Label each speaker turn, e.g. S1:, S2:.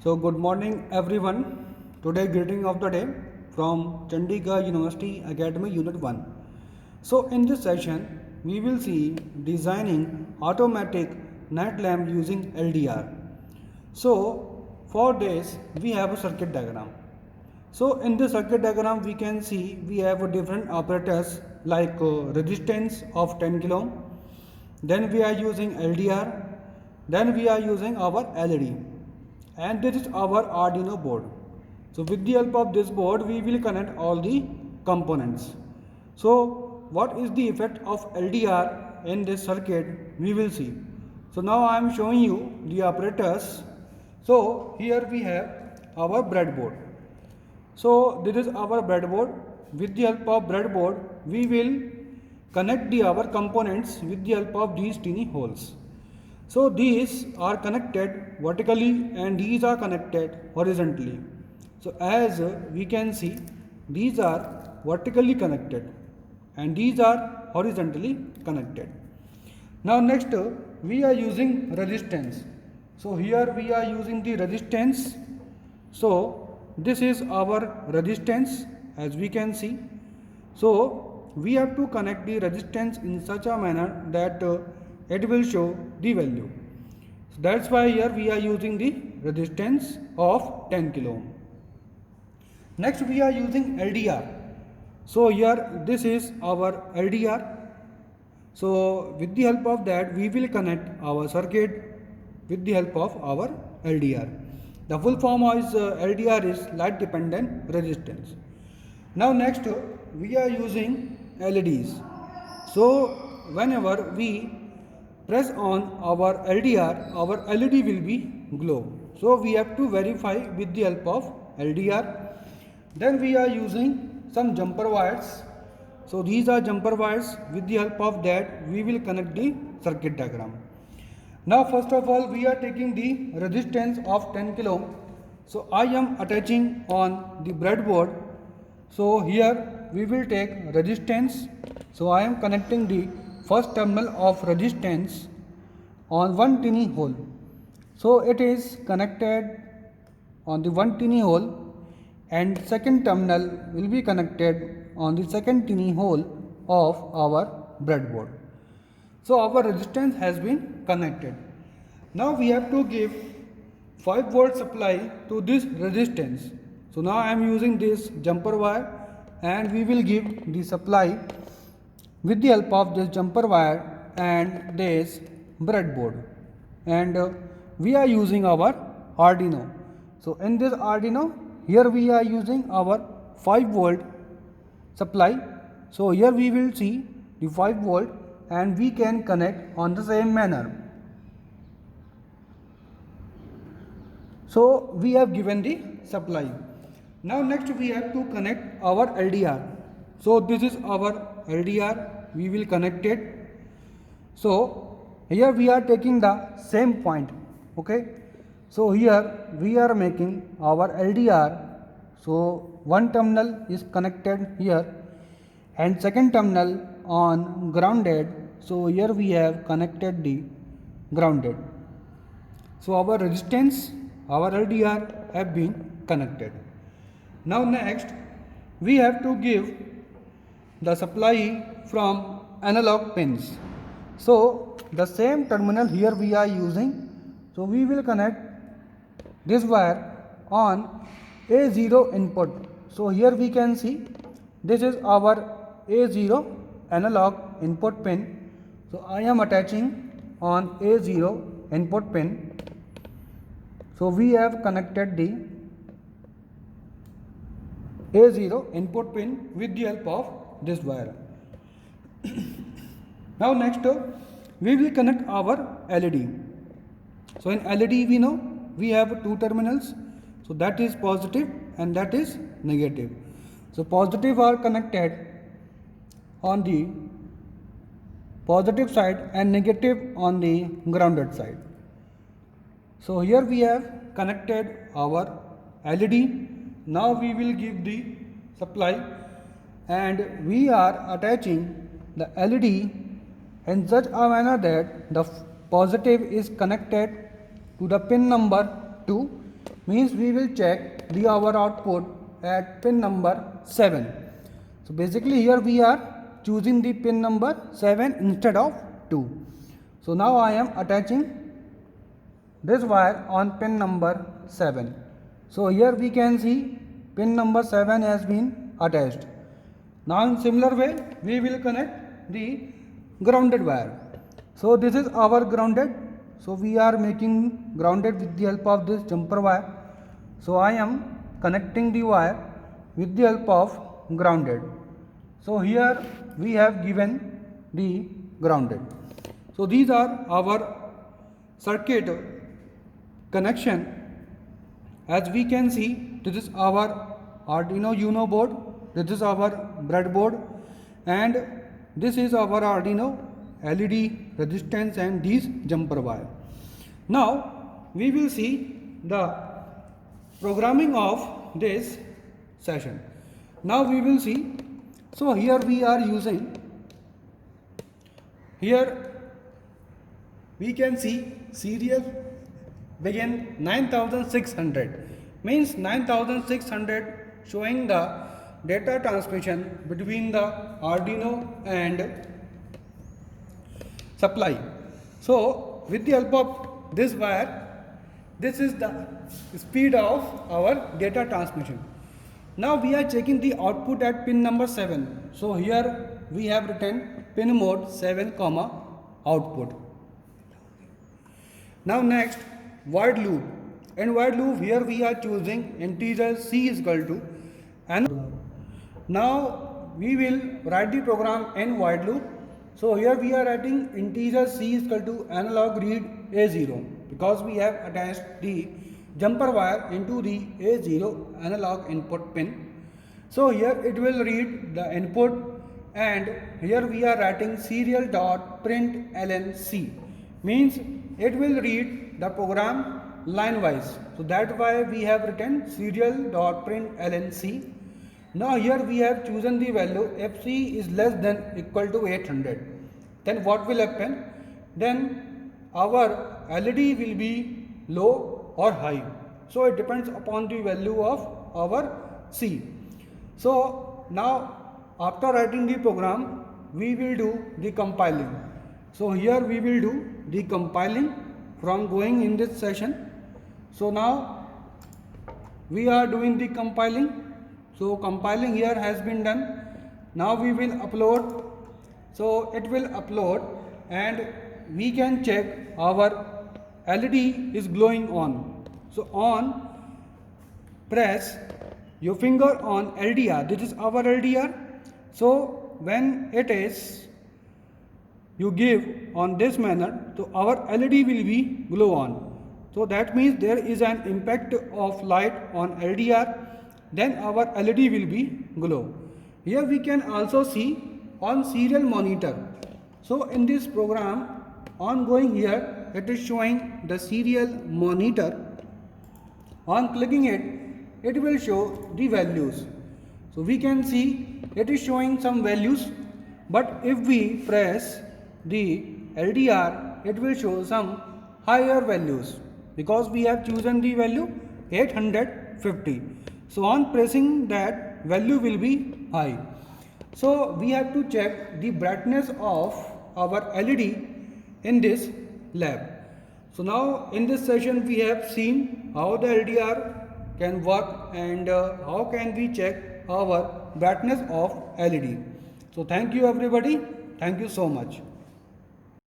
S1: So good morning everyone. Today greeting of the day from Chandigarh University Academy Unit 1. So in this session we will see designing automatic night lamp using LDR. So for this we have a circuit diagram. So in the circuit diagram we can see we have a different apparatus like resistance of 10 kilo ohm. Then we are using LDR. Then we are using our LED, and this is our Arduino board. So with the help of this board we will connect all the components. So what is the effect of LDR in this circuit we will see. So now I am showing you the apparatus. So here we have our breadboard. So this is our breadboard. With the help of breadboard we will connect our components with the help of these tiny holes. So these are connected vertically and these are connected horizontally. So as we can see, these are vertically connected and these are horizontally connected. Now next we are using resistance. So here we are using the resistance. So this is our resistance as we can see. So we have to connect the resistance in such a manner that it will show the value. So that's why here we are using the resistance of 10 kilo ohm. Next we are using LDR. So here this is our LDR. So with the help of that we will connect our circuit with the help of our LDR. The full form is LDR is light dependent resistance. Now next we are using LEDs. So whenever we press on our LDR, our LED will be glow. So we have to verify with the help of LDR. Then we are using some jumper wires. So these are jumper wires. With the help of that we will connect the circuit diagram. Now first of all we are taking the resistance of 10 kilo ohm. So I am attaching on the breadboard. So here we will take resistance. So I am connecting the first terminal of resistance on one tiny hole. So it is connected on the one tiny hole, and second terminal will be connected on the second tiny hole of our breadboard. So our resistance has been connected. Now we have to give 5 volt supply to this resistance. So now I am using this jumper wire and we will give the supply with the help of this jumper wire and this breadboard, and we are using our Arduino. So in this Arduino here we are using our 5 volt supply. So here we will see the 5 volt and we can connect on the same manner. So we have given the supply. Now next we have to connect our LDR. So this is our LDR, we will connect it. So here we are taking the same point, okay. So here we are making our LDR. So one terminal is connected here and second terminal on grounded. So here we have connected the grounded. So our resistance, our LDR have been connected. Now next we have to give the supply from analog pins. So the same terminal here we are using. So we will connect this wire on A0 input. So here we can see this is our A0 analog input pin. So I am attaching on A0 input pin. So we have connected the A0 input pin with the help of this wire. Now next we will connect our LED. So in LED we know we have two terminals. So that is positive and that is negative. So positive are connected on the positive side and negative on the grounded side. So here we have connected our LED. Now we will give the supply and we are attaching the LED in such a manner that the positive is connected to the pin number 2 means we will check the our output at pin number 7. So basically here we are choosing the pin number 7 instead of 2. So now I am attaching this wire on pin number 7. So here we can see pin number 7 has been attached. Now in similar way we will connect the grounded wire. So this is our grounded. So we are making grounded with the help of this jumper wire. So I am connecting the wire with the help of grounded. So here we have given the grounded. So these are our circuit connection. As we can see, this is our Arduino Uno board, this is our breadboard, and this is our Arduino LED resistance and these jumper wire. Now we will see the programming of this session. Now we will see. So here we are using, here we can see serial begin 9600, means 9600 showing the data transmission between the Arduino and supply. So with the help of this wire, this is the speed of our data transmission. Now we are checking the output at pin number 7. So here we have written pin mode 7 comma output. Now next, void loop. In void loop here we are choosing integer c is equal to and now we will write the program in void loop. So here we are writing integer c is equal to analog read A0 because we have attached the jumper wire into the A0 analog input pin. So here it will read the input, and here we are writing serial dot println c, means it will read the program line wise. So that's why we have written serial dot println c. Now here we have chosen the value if c is less than equal to 800. Then what will happen? Then our LED will be low or high. So it depends upon the value of our C. So now after writing the program, we will do the compiling. So here we will do the compiling from going in this session. So now we are doing the compiling. So compiling here has been done. Now we will upload. So it will upload and we can check our LED is glowing on. So on, press your finger on LDR. This is our LDR. So when it is you give on this manner, so our LED will be glow on. So that means there is an impact of light on LDR, then our LED will be glow. Here we can also see on serial monitor. So in this program, ongoing here, it is showing the serial monitor. On clicking it, it will show the values. So we can see it is showing some values, but if we press the LDR, it will show some higher values because we have chosen the value 850. So on pressing that, value will be high. So we have to check the brightness of our LED in this lab. So now in this session we have seen how the LDR can work and how can we check our brightness of LED. So thank you everybody. Thank you so much.